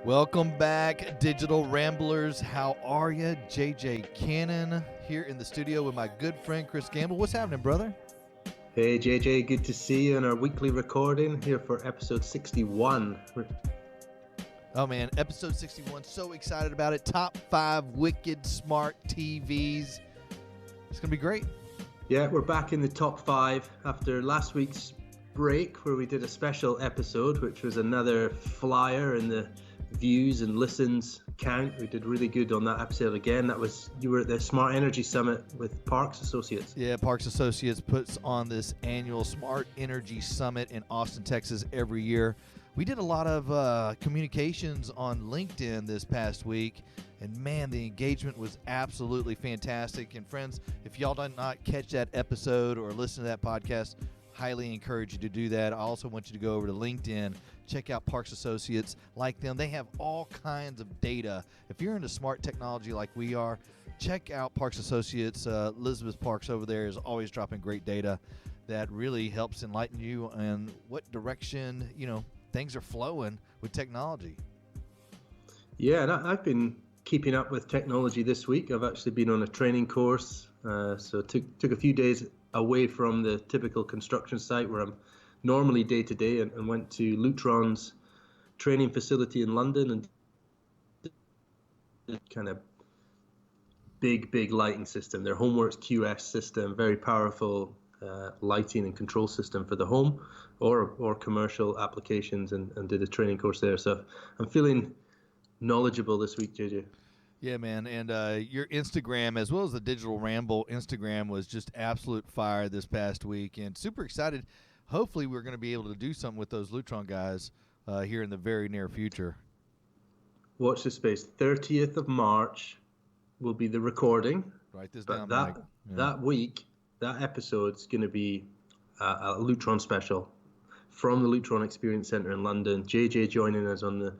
Welcome back, Digital Ramblers. How are you? JJ Cannon here in the studio with my good friend Chris Gamble. What's happening, brother? Hey JJ, good to see you in our weekly recording here for episode 61. Oh man, episode 61. So excited about it. Top 5 wicked smart TVs. It's going to be great. Yeah, we're back in the top 5 after last week's break where we did a special episode, which was another flyer in the views and listens count. We did really good on that episode again. You were at the Smart Energy Summit with Parks Associates. Yeah, Parks Associates puts on this annual Smart Energy Summit in Austin, Texas every year. We did a lot of communications on LinkedIn this past week, and man, the engagement was absolutely fantastic. And friends, if y'all did not catch that episode or listen to that podcast, highly encourage you to do that. I also want you to go over to LinkedIn, check out Parks Associates, like them. They have all kinds of data. If you're into smart technology like we are, check out Parks Associates. Elizabeth Parks over there is always dropping great data that really helps enlighten you on what direction, things are flowing with technology. Yeah, and I've been keeping up with technology this week. I've actually been on a training course, so took a few days away from the typical construction site where I'm normally day to day, and went to Lutron's training facility in London and kind of big lighting system. Their HomeWorks QS system, very powerful lighting and control system for the home or commercial applications, and did a training course there. So I'm feeling knowledgeable this week, JJ. Yeah, man, and your Instagram, as well as the Digital Ramble Instagram, was just absolute fire this past week, and super excited. Hopefully, we're going to be able to do something with those Lutron guys here in the very near future. Watch this space. 30th of March will be the recording. Write this down, that Mike. Yeah. that week, that episode's going to be a Lutron special from the Lutron Experience Center in London. JJ joining us on the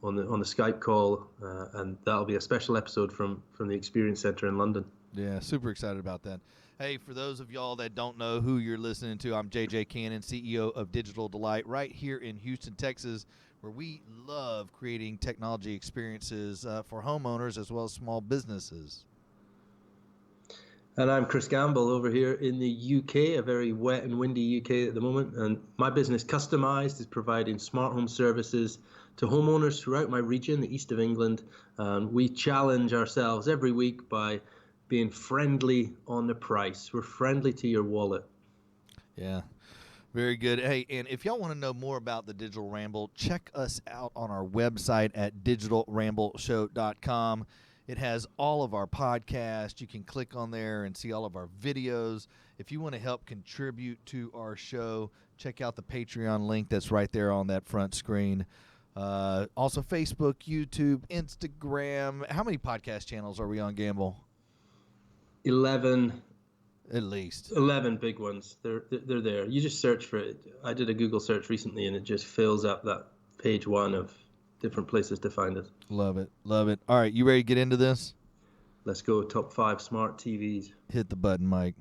Skype call, and that'll be a special episode from the Experience Center in London. Yeah, super excited about that. Hey, for those of y'all that don't know who you're listening to, I'm JJ Cannon, CEO of Digital Delight, right here in Houston, Texas, where we love creating technology experiences for homeowners as well as small businesses. And I'm Chris Gamble over here in the UK, a very wet and windy UK at the moment. And my business, Customized, is providing smart home services to homeowners throughout my region, the east of England. We challenge ourselves every week by being friendly on the price. We're friendly to your wallet. Yeah, very good. Hey, and if y'all want to know more about the Digital Ramble, check us out on our website at digitalrambleshow.com. It has all of our podcasts. You can click on there and see all of our videos. If you want to help contribute to our show, check out the Patreon link that's right there on that front screen. Also, Facebook, YouTube, Instagram. How many podcast channels are we on, Gamble? 11. At least 11 big ones. They're there. You just search for it. I did a Google search recently, and it just fills up that page one of different places to find us. Love it. All right, you ready to get into this? Let's go. Top 5 smart TVs. Hit the button, Mike.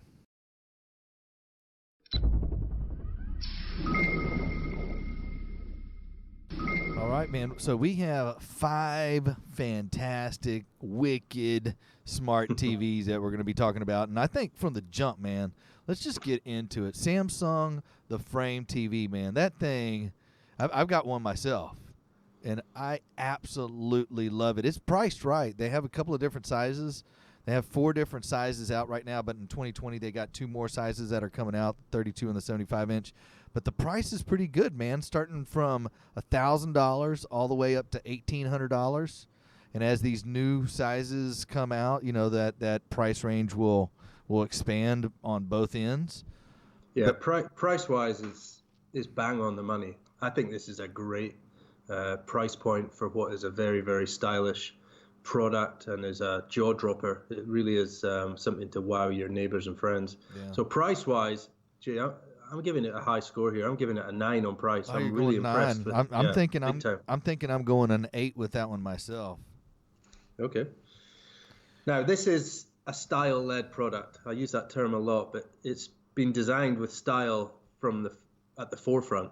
All right, man. So we have 5 fantastic, wicked, smart TVs that we're going to be talking about. And I think from the jump, man, let's just get into it. Samsung, the Frame TV, man. That thing, I've got one myself, and I absolutely love it. It's priced right. They have a couple of different sizes. They have 4 different sizes out right now, but in 2020 they got 2 more sizes that are coming out, 32 and the 75-inch. But the price is pretty good, man, starting from $1,000 all the way up to $1,800. And as these new sizes come out, that price range will expand on both ends. Yeah, price-wise is bang on the money. I think this is a great price point for what is a very, very stylish product and is a jaw dropper. It really is something to wow your neighbors and friends. Yeah. So price-wise, gee, I'm giving it a high score here. I'm giving it a 9 on price. I'm really impressed. I'm thinking I'm going an 8 with that one myself. Okay. Now this is a style-led product. I use that term a lot, but it's been designed with style at the forefront.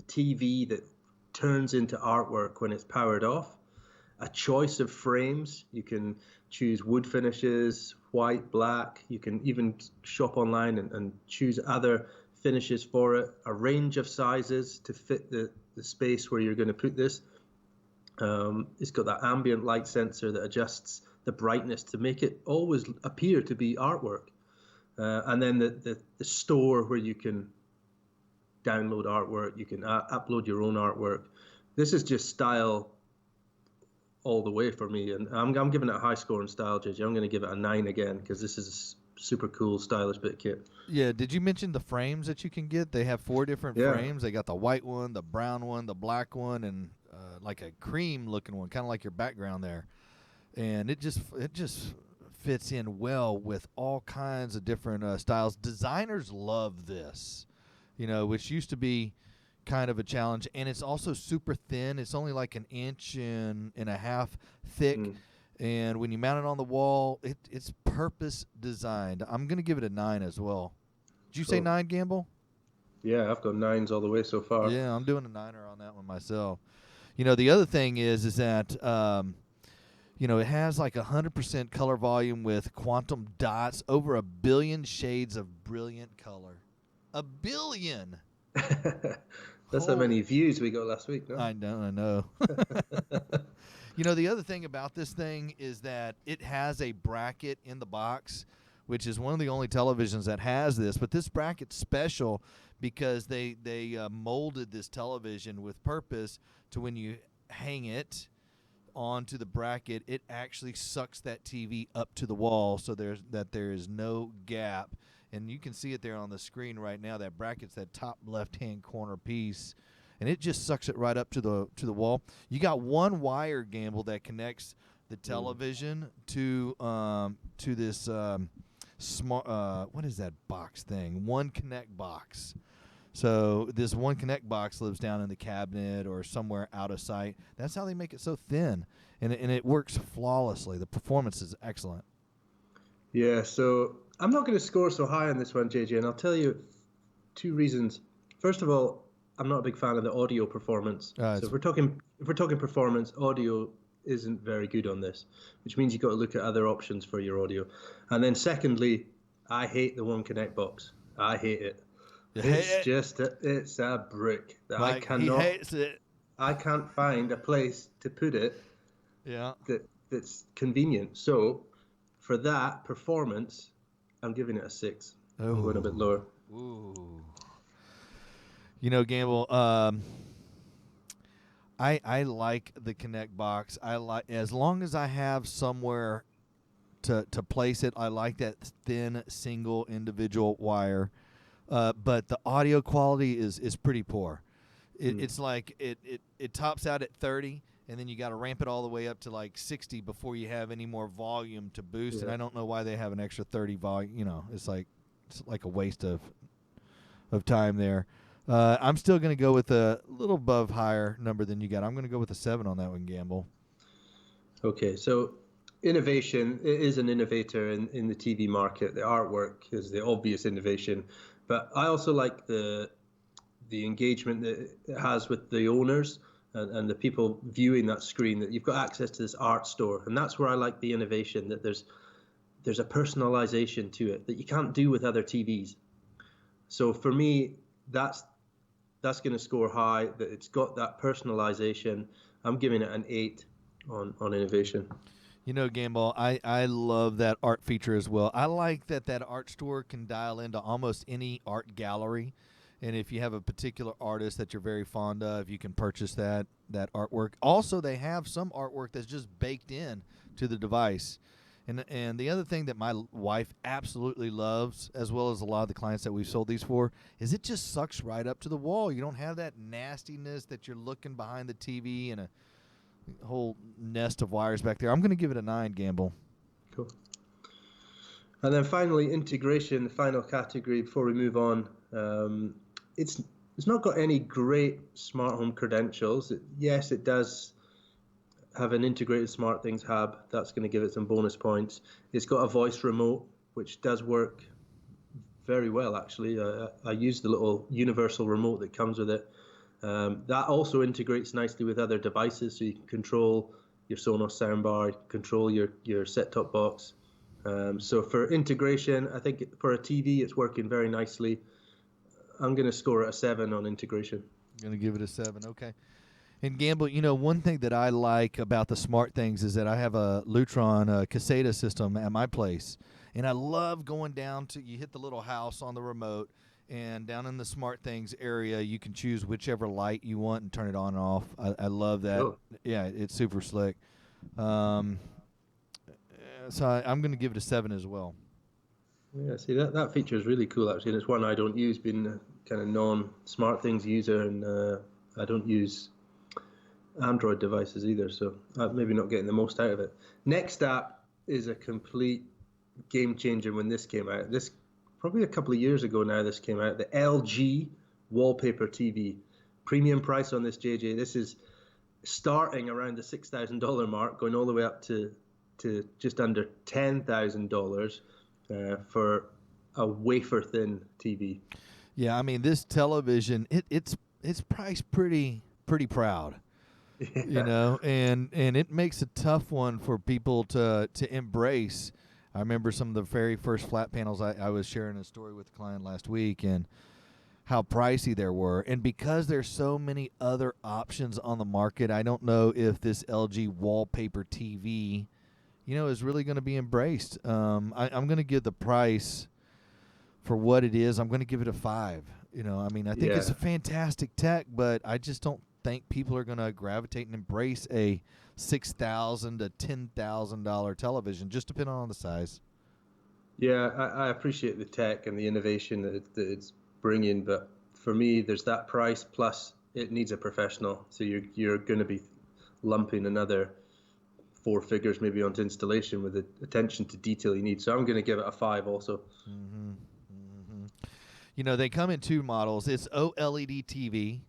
the TV that turns into artwork when it's powered off, a choice of frames. You can choose wood finishes, white, black. You can even shop online and choose other finishes for it, a range of sizes to fit the space where you're going to put this. It's got that ambient light sensor that adjusts the brightness to make it always appear to be artwork. And then the store where you can download artwork, you can upload your own artwork. This is just style all the way for me, and I'm giving it a high score in style, JJ. I'm going to give it a 9 again because this is a super cool, stylish bit of kit. Yeah, did you mention the frames that you can get? They have 4 different frames. They got the white one, the brown one, the black one, and like a cream-looking one, kind of like your background there. And it just fits in well with all kinds of different styles. Designers love this, which used to be kind of a challenge, and it's also super thin. It's only like 1.5 inches thick, and when you mount it on the wall, it's purpose designed. I'm going to give it a 9 as well. Did you say 9, Gamble? Yeah, I've got 9s all the way so far. Yeah, I'm doing a 9er on that one myself. The other thing is that it has like 100% color volume with quantum dots, over 1 billion shades of brilliant color. 1 billion. That's how many views we got last week, no? I know. The other thing about this thing is that it has a bracket in the box, which is one of the only televisions that has this. But this bracket's special because they molded this television with purpose to when you hang it onto the bracket, it actually sucks that TV up to the wall so there is no gap. And you can see it there on the screen right now. That bracket's that top left-hand corner piece, and it just sucks it right up to the wall. You got one wire, Gamble, that connects the television to this smart. What is that box thing? One Connect box. So this One Connect box lives down in the cabinet or somewhere out of sight. That's how they make it so thin, and it works flawlessly. The performance is excellent. Yeah, so I'm not going to score so high on this one, JJ, and I'll tell you 2 reasons. First of all, I'm not a big fan of the audio performance. So if we're talking performance, audio isn't very good on this, which means you've got to look at other options for your audio. And then secondly, I hate the One Connect box. I hate it. It's a brick. Mike, he hates it. I can't find a place to put it. Yeah. That's convenient. So for that performance, I'm giving it a 6. I'm going a bit lower. Ooh. Gamble, I like the Connect box. I like, as long as I have somewhere to place it, I like that thin single individual wire. But the audio quality is pretty poor. It's like it tops out at 30, and then you got to ramp it all the way up to like 60 before you have any more volume to boost. Yeah. And I don't know why they have an extra 30 volume. It's like a waste of time there. I'm still going to go with a little above higher number than you got. I'm going to go with a 7 on that one, Gamble. Okay, so innovation is an innovator in the TV market. The artwork is the obvious innovation, but I also like the engagement that it has with the owners and the people viewing that screen, that you've got access to this art store. And that's where I like the innovation, that there's a personalization to it that you can't do with other TVs. So for me, that's going to score high, that it's got that personalization. I'm giving it an 8 on innovation. Gamble, I love that art feature as well. I like that art store can dial into almost any art gallery. And if you have a particular artist that you're very fond of, you can purchase that artwork. Also, they have some artwork that's just baked in to the device. And the other thing that my wife absolutely loves, as well as a lot of the clients that we've sold these for, is it just sucks right up to the wall. You don't have that nastiness that you're looking behind the TV and a whole nest of wires back there. I'm going to give it a 9, Gamble. Cool. And then finally, integration, the final category before we move on. It's not got any great smart home credentials. Yes, it does have an integrated SmartThings hub. That's going to give it some bonus points. It's got a voice remote, which does work very well, actually. I use the little universal remote that comes with it. That also integrates nicely with other devices, so you can control your Sonos soundbar, control your set-top box. So for integration, I think for a TV, it's working very nicely. I'm going to score it a 7 on integration. Going to give it a 7. Okay. And Gamble, one thing that I like about the smart things is that I have a Lutron Caseta system at my place, and I love going down to, you hit the little house on the remote, and down in the smart things area, you can choose whichever light you want and turn it on and off. I love that. Oh. Yeah, it's super slick. So I'm going to give it a 7 as well. Yeah, see, that feature is really cool, actually, and it's one I don't use, being a kind of non-smart things user, and I don't use Android devices either, so I'm maybe not getting the most out of it. Next app is a complete game changer when this came out. This probably a couple of years ago now. This came out, the LG Wallpaper TV. Premium price on this, JJ. This is starting around the $6,000 mark, going all the way up to just under $10,000 for a wafer thin TV. Yeah, I mean, this television, it's priced pretty proud. Yeah. And it makes a tough one for people to embrace. I remember some of the very first flat panels. I was sharing a story with a client last week, and how pricey there were. And because there's so many other options on the market, I don't know if this LG Wallpaper TV, is really going to be embraced. I'm going to give the price for what it is. I'm going to give it a 5. I think it's a fantastic tech, but I just don't think people are going to gravitate and embrace a $6,000 to $10,000 television, just depending on the size. Yeah, I appreciate the tech and the innovation that it's bringing, but for me, there's that price plus it needs a professional. So you're going to be lumping another 4 figures maybe onto installation with the attention to detail you need. So I'm going to give it a 5 also. Mm-hmm. Mm-hmm. They come in 2 models. It's OLED TV.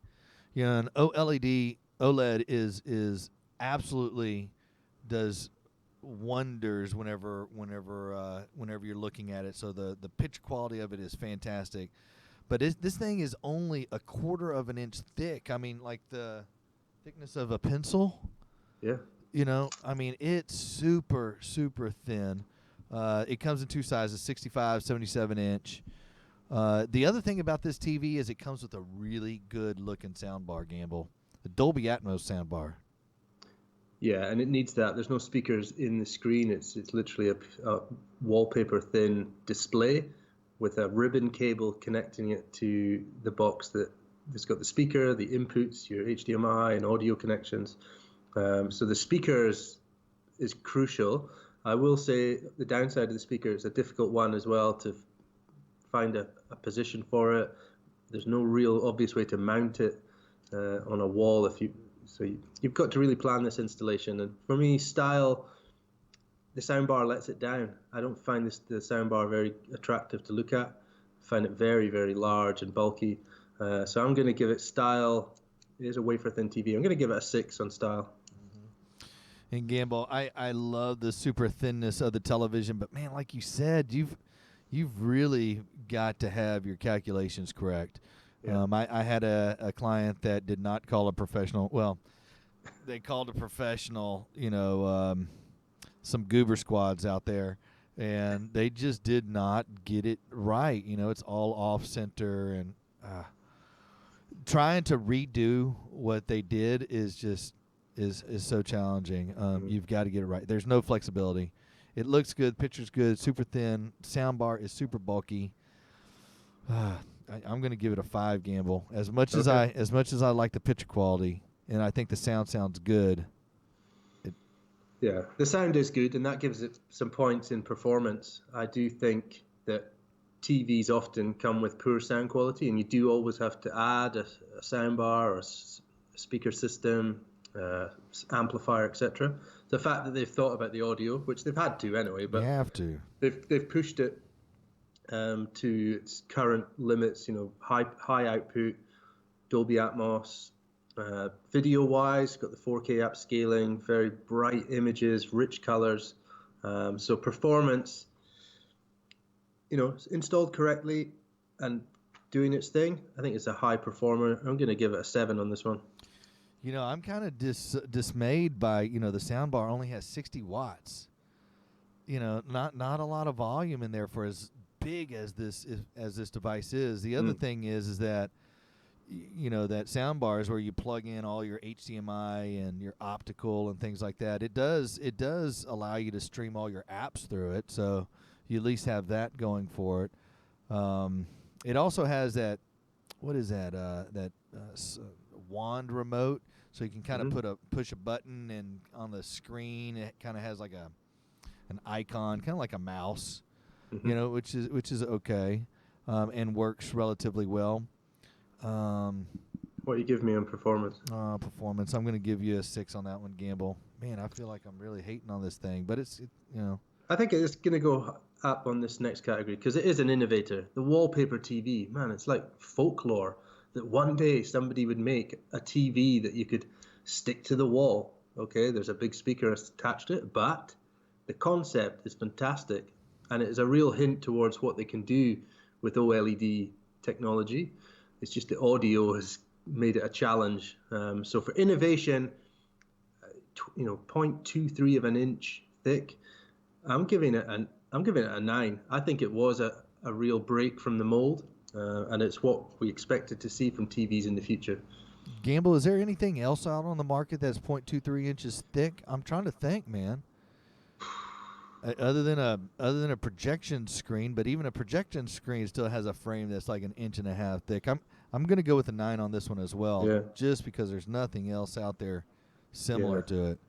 An OLED is absolutely does wonders whenever you're looking at it. So the picture quality of it is fantastic. But this thing is only 1/4 of an inch thick. I mean, like the thickness of a pencil. Yeah. It's super thin. It comes in 2 sizes, 65, 77 inch. The other thing about this TV is it comes with a really good looking soundbar, Gamble. The Dolby Atmos soundbar. Yeah, and it needs that. There's no speakers in the screen. It's literally a wallpaper thin display with a ribbon cable connecting it to the box that's got the speaker, the inputs, your HDMI and audio connections. So the speakers is crucial. I will say the downside of the speaker is a difficult one as well to find a position for it. There's no real obvious way to mount it on a wall. You've got to really plan this installation. And for me, style, the soundbar lets it down. I don't find the soundbar very attractive to look at. I find it very, very large and bulky. So I'm going to give it style. It is a wafer thin TV. I'm going to give it a 6 on style. And Gamble, I love the super thinness of the television, but man, like you said, you've really got to have your calculations correct. Yeah. I had a client that did not call a professional. Well, they called a professional, some goober squads out there, and they just did not get it right. It's all off center, and trying to redo what they did is just is so challenging. You've got to get it right. There's no flexibility. It looks good, picture's good, super thin. Soundbar is super bulky. I'm going to give it a 5, Gamble. As much as I like the picture quality, and I think the sounds good. Yeah, the sound is good, and that gives it some points in performance. I do think that TVs often come with poor sound quality, and you do always have to add a soundbar or a speaker system, amplifier, etc. The fact that they've thought about the audio, which they've had to anyway, but you have to. They've pushed it to its current limits. High output, Dolby Atmos. Video wise, got the 4K upscaling, very bright images, rich colors. So performance, installed correctly and doing its thing. I think it's a high performer. I'm going to give it a 7 on this one. You know, I'm kind of dismayed by, you know, the soundbar only has 60 watts. You know, not a lot of volume in there for as big as this device is. The other thing is that, you know, that soundbar is where you plug in all your HDMI and your optical and things like that. It does allow you to stream all your apps through it, so you at least have that going for it. It also has that, what is that? Wand remote, so you can kind of push a button, and on the screen it kind of has like an icon, kind of like a mouse, you know, which is okay, and works relatively well. What do you give me on performance? Performance. I'm going to give you a 6 on that one, Gamble. Man, I feel like I'm really hating on this thing, but you know. I think it's going to go up on this next category because it is an innovator. The wallpaper TV, man, it's like folklore that one day somebody would make a TV that you could stick to the wall. Okay, there's a big speaker attached to it, but the concept is fantastic, and it is a real hint towards what they can do with OLED technology. It's just the audio has made it a challenge. So for innovation, you know, 0.23 of an inch thick, I'm giving it a 9. I think it was a real break from the mold, and it's what we expected to see from TVs in the future. Gamble, is there anything else out on the market that's 0.23 inches thick? I'm trying to think, man. Other than a projection screen, but even a projection screen still has a frame that's like an inch and a half thick. I'm going to go with a 9 on this one as well, just because there's nothing else out there similar to it.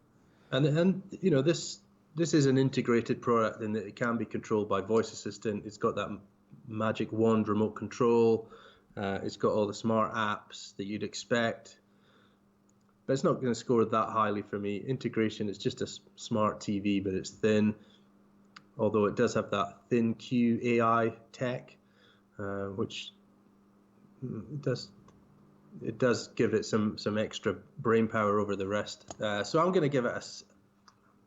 And you know, this is an integrated product in that it can be controlled by voice assistant. It's got that magic wand remote control. It's got all the smart apps that you'd expect. But it's not going to score that highly for me. Integration, it's just a smart TV, but it's thin. Although it does have that ThinQ AI tech, which it does give it some extra brain power over the rest. So I'm going to give it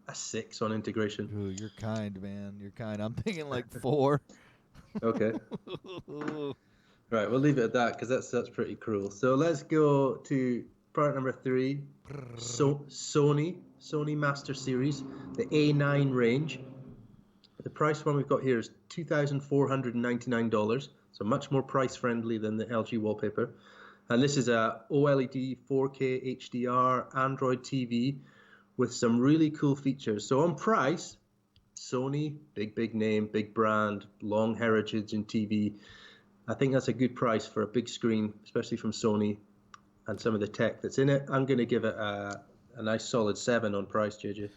a 6 on integration. Ooh, you're kind, man. You're kind. I'm thinking like 4. Okay. Right, we'll leave it at that because that's pretty cruel. So let's go to product number 3, Sony Master Series, the A9 range. The price one we've got here is $2,499, so much more price friendly than the LG wallpaper. And this is a OLED 4K HDR Android TV with some really cool features. So on price, Sony, big name, big brand, long heritage in TV. I think that's a good price for a big screen, especially from Sony, and some of the tech that's in it. I'm going to give it a nice solid 7 on price, JJ.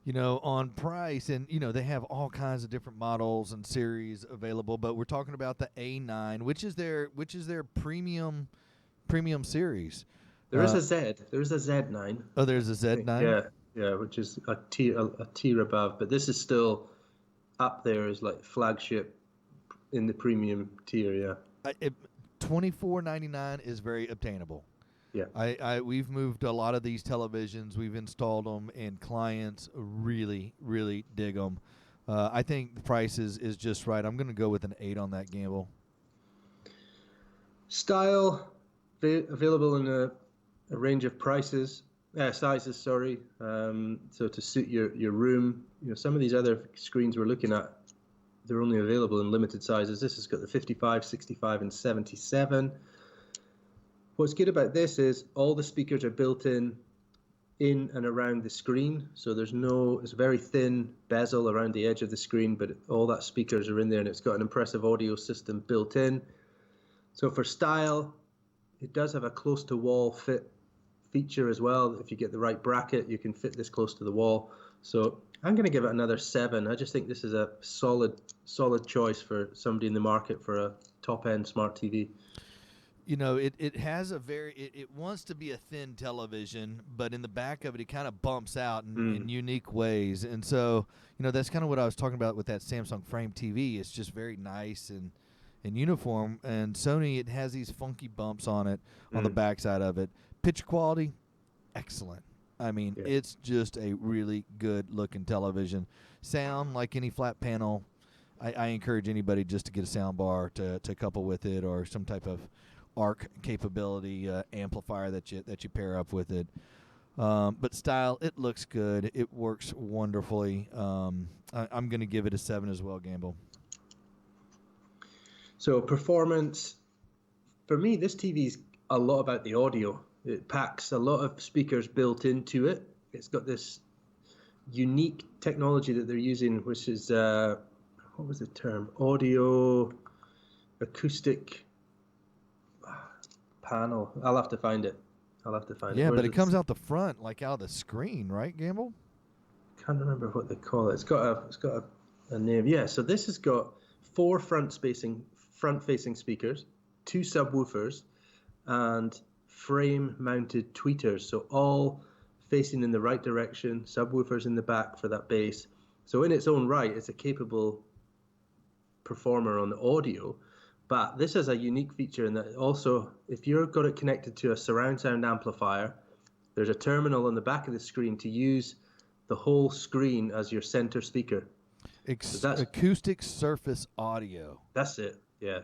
You know, on price, and you know, they have all kinds of different models and series available, but we're talking about the A9, which is their premium series. There is a Z. There is a Z9. Oh, there's a Z9. Yeah, which is a tier above, but this is still up there as like flagship in the premium tier. Yeah. $24.99 is very obtainable. Yeah. We've moved a lot of these televisions. We've installed them, and clients really, really dig them. I think the price is just right. I'm going to go with an 8 on that, Gamble. Style, available in a range of sizes. Sorry. So to suit your room. You know, some of these other screens we're looking at, they're only available in limited sizes. This has got the 55, 65, and 77. What's good about this is all the speakers are built in and around the screen. So it's a very thin bezel around the edge of the screen, but all that speakers are in there, and it's got an impressive audio system built in. So for style, it does have a close to wall fit feature as well. If you get the right bracket, you can fit this close to the wall. So I'm going to give it another 7. I just think this is a solid choice for somebody in the market for a top-end smart TV. You know, it has it wants to be a thin television, but in the back of it, it kind of bumps out in unique ways. And so, you know, that's kind of what I was talking about with that Samsung Frame TV. It's just very nice and uniform. And Sony, it has these funky bumps on it, on the backside of it. Picture quality, excellent. I mean, it's just a really good looking television. Sound, like any flat panel, I encourage anybody just to get a sound bar to couple with it, or some type of ARC capability amplifier that you pair up with it. But style, it looks good. It works wonderfully. I'm going to give it a 7 as well, Gamble. So performance, for me, this TV is a lot about the audio. It packs a lot of speakers built into it. It's got this unique technology that they're using, which is, what was the term? Audio acoustic panel. I'll have to find it. Yeah, but it comes out the front, like out of the screen, right, Gamble? Can't remember what they call it. It's got a name. Yeah, so this has got 4 front-facing speakers, 2 subwoofers, and frame-mounted tweeters. So all facing in the right direction, subwoofers in the back for that bass. So in its own right, it's a capable performer on the audio. But this has a unique feature in that also, if you've got it connected to a surround sound amplifier, there's a terminal on the back of the screen to use the whole screen as your center speaker. Acoustic surface audio. That's it, yeah.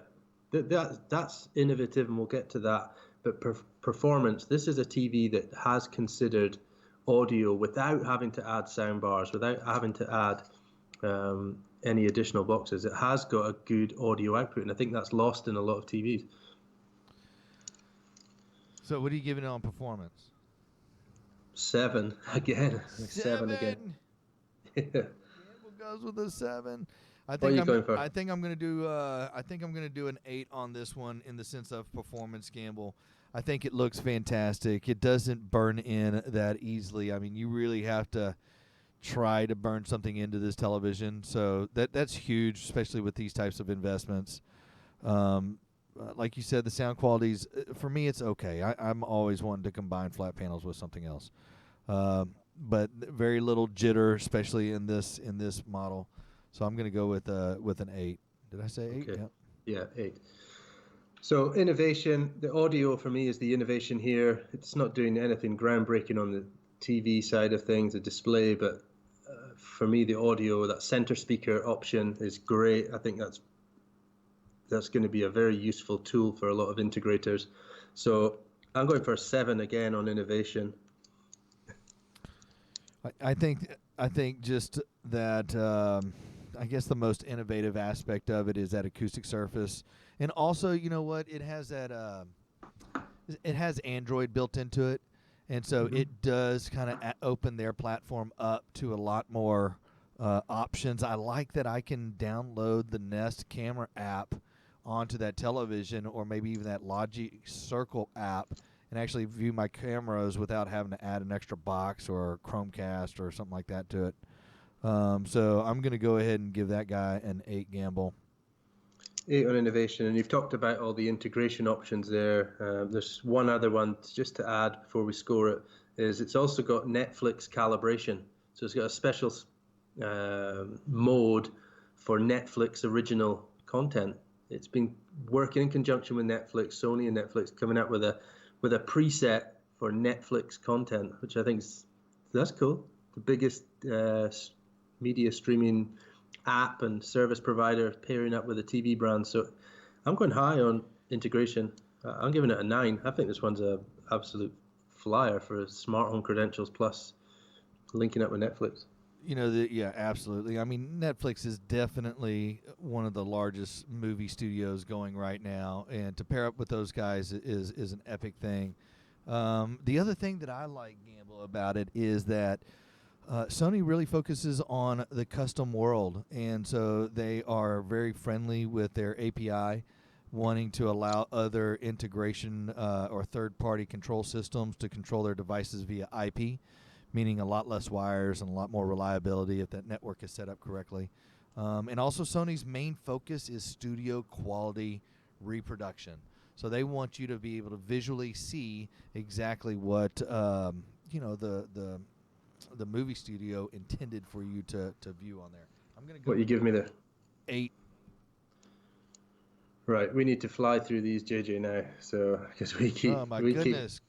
That's innovative, and we'll get to that. But performance, this is a TV that has considered audio without having to add sound bars, without having to add any additional boxes. It has got a good audio output, and I think that's lost in a lot of TVs. So what are you giving it on performance? 7 again. 7 again. Gamble goes with a 7. What are you going for? I think I'm going to do. I think I'm going to do an 8 on this one in the sense of performance, Gamble. I think it looks fantastic. It doesn't burn in that easily. I mean, you really have to try to burn something into this television. So that's huge, especially with these types of investments. Like you said, the sound quality's, for me, it's okay. I'm always wanting to combine flat panels with something else. But very little jitter, especially in this model. So I'm going to go with an 8. Did I say 8? Okay. Yeah, 8. So innovation, the audio for me is the innovation here. It's not doing anything groundbreaking on the TV side of things, the display, but for me, the audio, that center speaker option is great. I think that's going to be a very useful tool for a lot of integrators. So I'm going for a 7 again on innovation. I think just that. I guess the most innovative aspect of it is that acoustic surface, and also, you know what, it has that. It has Android built into it. And so it does kind of open their platform up to a lot more options. I like that I can download the Nest camera app onto that television, or maybe even that Logic Circle app, and actually view my cameras without having to add an extra box or Chromecast or something like that to it. So I'm going to go ahead and give that guy an 8, Gamble. 8 on innovation, and you've talked about all the integration options there. There's one other one just to add before we score it, is it's also got Netflix calibration. So it's got a special mode for Netflix original content. It's been working in conjunction with Netflix, Sony and Netflix, coming out with a preset for Netflix content, which I think that's cool. The biggest media streaming app and service provider pairing up with a TV brand. So I'm going high on integration. I'm giving it a 9. I think this one's a absolute flyer for Smart Home Credentials Plus linking up with Netflix. You know, yeah, absolutely. I mean, Netflix is definitely one of the largest movie studios going right now, and to pair up with those guys is an epic thing. The other thing that I like, Gamble, about it is that Sony really focuses on the custom world, and so they are very friendly with their API, wanting to allow other integration or third-party control systems to control their devices via IP, meaning a lot less wires and a lot more reliability if that network is set up correctly. And also Sony's main focus is studio quality reproduction. So they want you to be able to visually see exactly what the movie studio intended for you to view on there. I'm gonna go. What you give me there? 8. Right, we need to fly through these, JJ, now. So because we keep. Oh my goodness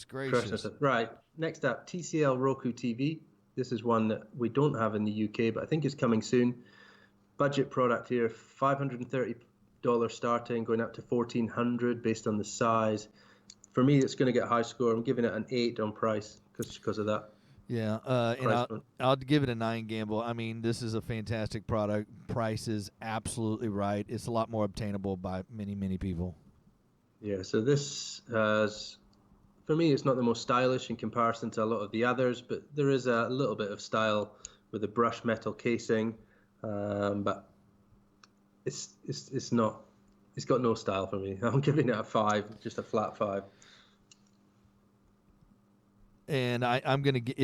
gracious! Right, next up, TCL Roku TV. This is one that we don't have in the UK, but I think it's coming soon. budget product here, $530 starting, going up to $1,400 based on the size. For me, it's going to get a high score. I'm giving it an 8 on price because of that. Yeah, and I'll give it a 9, Gamble. I mean, this is a fantastic product. Price is absolutely right. It's a lot more obtainable by many, many people. Yeah, so this has, for me, it's not the most stylish in comparison to a lot of the others, but there is a little bit of style with the brushed metal casing, but it's not, it's got no style for me. I'm giving it a 5, just a flat 5. And I'm gonna get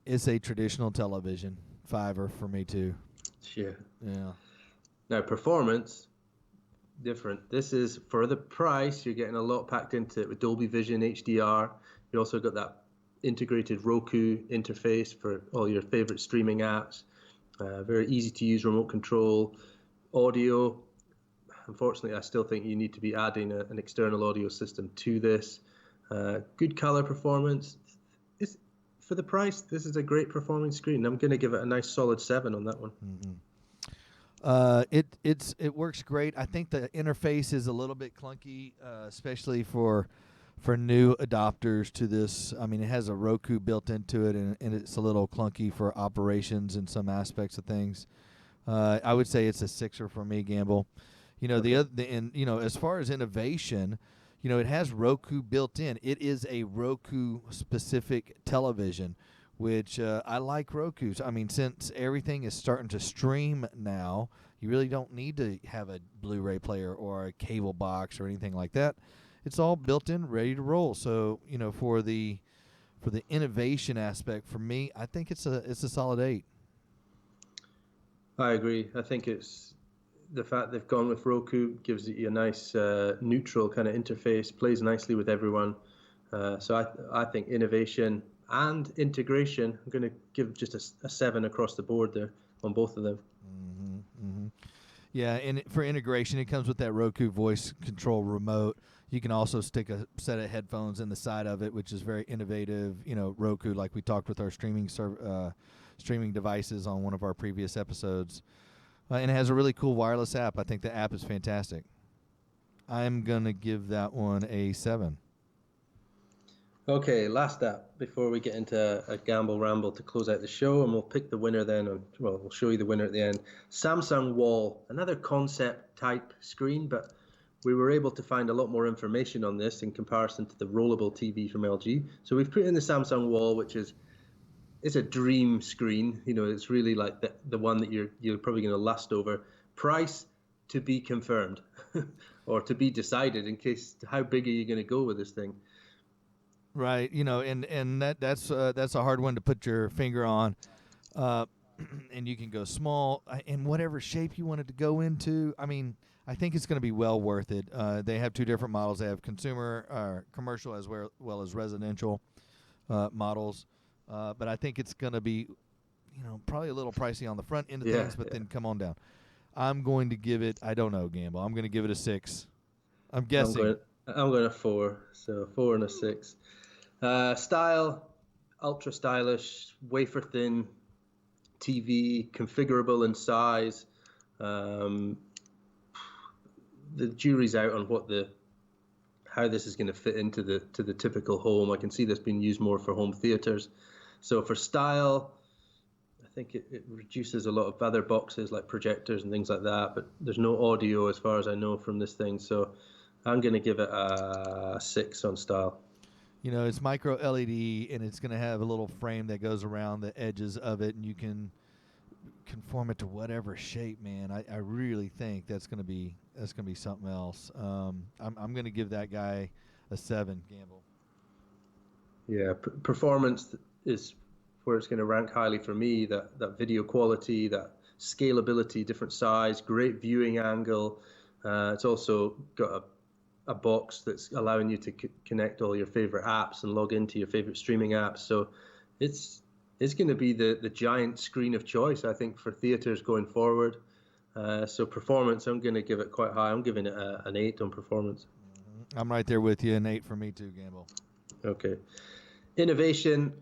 it's a traditional television 5er for me too. Sure. Yeah. Now performance, different. This is for the price. You're getting a lot packed into it with Dolby Vision, HDR. You also got that integrated Roku interface for all your favorite streaming apps. Very easy to use remote control. Audio. Unfortunately, I still think you need to be adding an external audio system to this. Good color performance. For the price, this is a great performing screen. I'm going to give it a nice solid 7 on that one. It works great. I think the interface is a little bit clunky, especially for new adopters to this. I mean, it has a Roku built into it, and it's a little clunky for operations in some aspects of things. I would say it's a 6er for me, Gamble. You know, as far as innovation, you know, it has Roku built in. It is a Roku-specific television, which I like Roku. I mean, since everything is starting to stream now, you really don't need to have a Blu-ray player or a cable box or anything like that. It's all built in, ready to roll. So, you know, for the innovation aspect, for me, I think it's a solid 8. I agree. I think it's the fact they've gone with Roku gives you a nice neutral kind of interface, plays nicely with everyone. So I think innovation and integration, I'm going to give just a 7 across the board there on both of them. Yeah, and for integration, it comes with that Roku voice control remote. You can also stick a set of headphones in the side of it, which is very innovative. You know, Roku, like we talked with our streaming devices on one of our previous episodes. And it has a really cool wireless app. I think the app is fantastic. I'm going to give that one a 7. Okay, last app before we get into a gamble ramble to close out the show, and we'll pick the winner then. We'll show you the winner at the end. Samsung Wall, another concept type screen, but we were able to find a lot more information on this in comparison to the rollable TV from LG. So we've put in the Samsung Wall, which is it's a dream screen. You know, it's really like the one that you're probably going to lust over. Price to be confirmed or to be decided in case how big are you going to go with this thing. Right, you know, and that's a hard one to put your finger on, and you can go small in whatever shape you want it to go into. I mean, I think it's going to be well worth it. They have 2 different models. They have commercial as well as residential models, but I think it's going to be, you know, probably a little pricey on the front end of things, but then come on down. I'm going to give it. I don't know, Gamble. I'm going to give it a 6. I'm guessing. I'm going to 4. So 4 and a 6. Style, ultra stylish, wafer thin TV, configurable in size. The jury's out on how this is going to fit into the typical home. I can see this being used more for home theaters. So for style, I think it reduces a lot of other boxes like projectors and things like that, but there's no audio as far as I know from this thing. So I'm going to give it a 6 on style. You know, it's micro LED, and it's going to have a little frame that goes around the edges of it, and you can conform it to whatever shape, man. I really think that's going to be something else. I'm going to give that guy a 7, Gamble. Yeah, performance is where it's going to rank highly for me. That video quality, that scalability, different size, great viewing angle. It's also got a box that's allowing you to connect all your favorite apps and log into your favorite streaming apps. So it's going to be the giant screen of choice, I think, for theaters going forward. So performance, I'm going to give it quite high. I'm giving it an 8 on performance. I'm right there with you, an 8 for me too, Gamble. Okay. Innovation.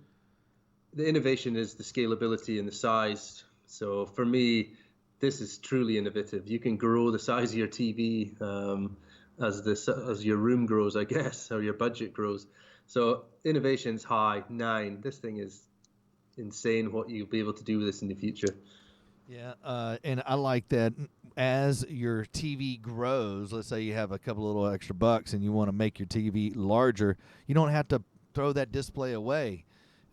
The innovation is the scalability and the size. So for me, this is truly innovative. You can grow the size of your TV as your room grows, I guess, or your budget grows. So innovation's high. 9. This thing is insane what you'll be able to do with this in the future. Yeah, and I like that as your TV grows, let's say you have a couple little extra bucks and you want to make your TV larger, you don't have to throw that display away.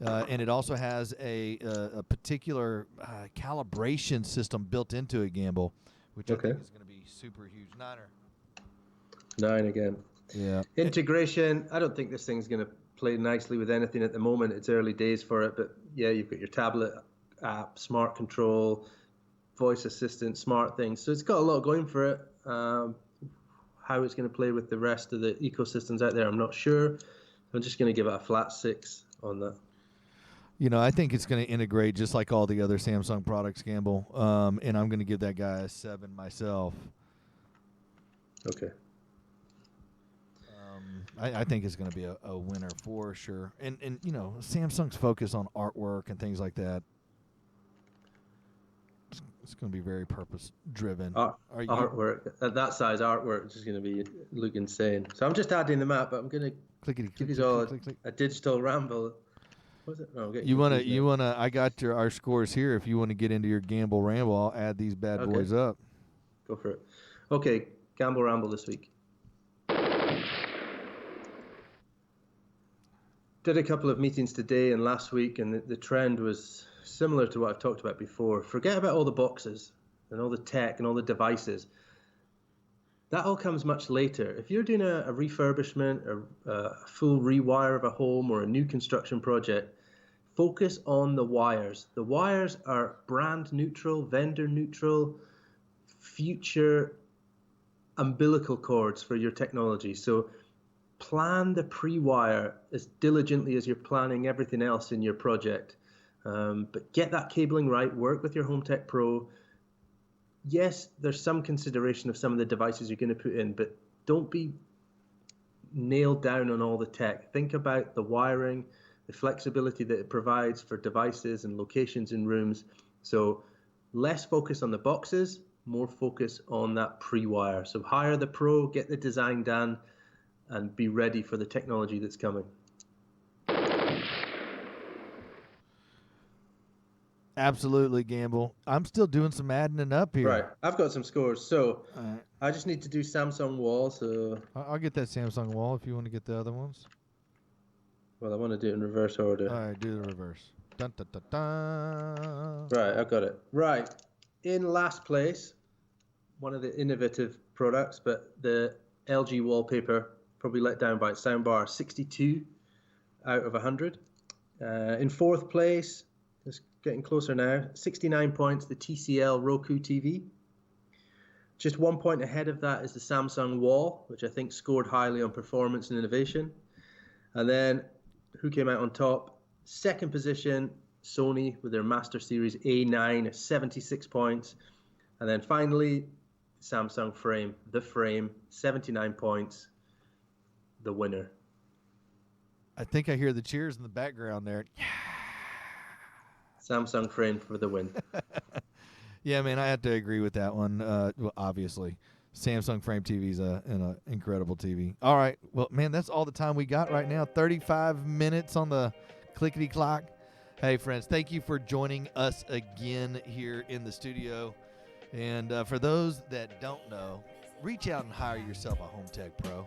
And it also has a particular calibration system built into it, Gamble, which I think is going to be super huge. 9 again. Yeah. Integration, I don't think this thing's going to play nicely with anything at the moment. It's early days for it, but yeah, you've got your tablet app, smart control, voice assistant, smart things. So it's got a lot going for it. How it's going to play with the rest of the ecosystems out there, I'm not sure. I'm just going to give it a flat 6 on that. You know, I think it's going to integrate just like all the other Samsung products, Gamble. And I'm going to give that guy a 7 myself. Okay. I think it's going to be a winner for sure. And you know, Samsung's focus on artwork and things like that, it's going to be very purpose-driven. Artwork. At that size, artwork is just going to look insane. So I'm just adding them up, but I'm going to give you all a digital ramble. What's it? Oh, you wanna? I got our scores here. If you want to get into your Gamble Ramble, I'll add these bad boys up. Go for it. Okay, Gamble Ramble this week. Did a couple of meetings today and last week, and the trend was similar to what I've talked about before. Forget about all the boxes and all the tech and all the devices. That all comes much later. If you're doing a refurbishment or a full rewire of a home or a new construction project, focus on the wires. The wires are brand neutral, vendor neutral, future umbilical cords for your technology. So plan the pre-wire as diligently as you're planning everything else in your project. But get that cabling right, work with your Home Tech Pro. Yes, there's some consideration of some of the devices you're going to put in, but don't be nailed down on all the tech. Think about the wiring, the flexibility that it provides for devices and locations in rooms. So less focus on the boxes, more focus on that pre-wire. So hire the pro, get the design done, and be ready for the technology that's coming. Absolutely, Gamble. I'm still doing some adding up here. Right. I've got some scores. So I just need to do Samsung Wall. So I'll get that Samsung Wall if you want to get the other ones. Well, I want to do it in reverse order. All right, do the reverse. Dun, dun, dun, dun. Right, I've got it. Right. In last place, one of the innovative products, but the LG wallpaper, probably let down by its soundbar, 62 out of 100. In fourth place, just getting closer now, 69 points, the TCL Roku TV. Just 1 point ahead of that is the Samsung Wall, which I think scored highly on performance and innovation. And then, who came out on top? Second position, Sony with their Master Series A9, 76 points. And then finally, Samsung Frame, the Frame, 79 points, the winner. I think I hear the cheers in the background there. Yeah. Samsung Frame for the win. Yeah, man, I have to agree with that one. Well, obviously, Samsung Frame TV is an incredible TV. All right, well, man, that's all the time we got right now. 35 minutes on the clickety clock. Hey, friends, thank you for joining us again here in the studio. And for those that don't know, reach out and hire yourself a Home Tech Pro.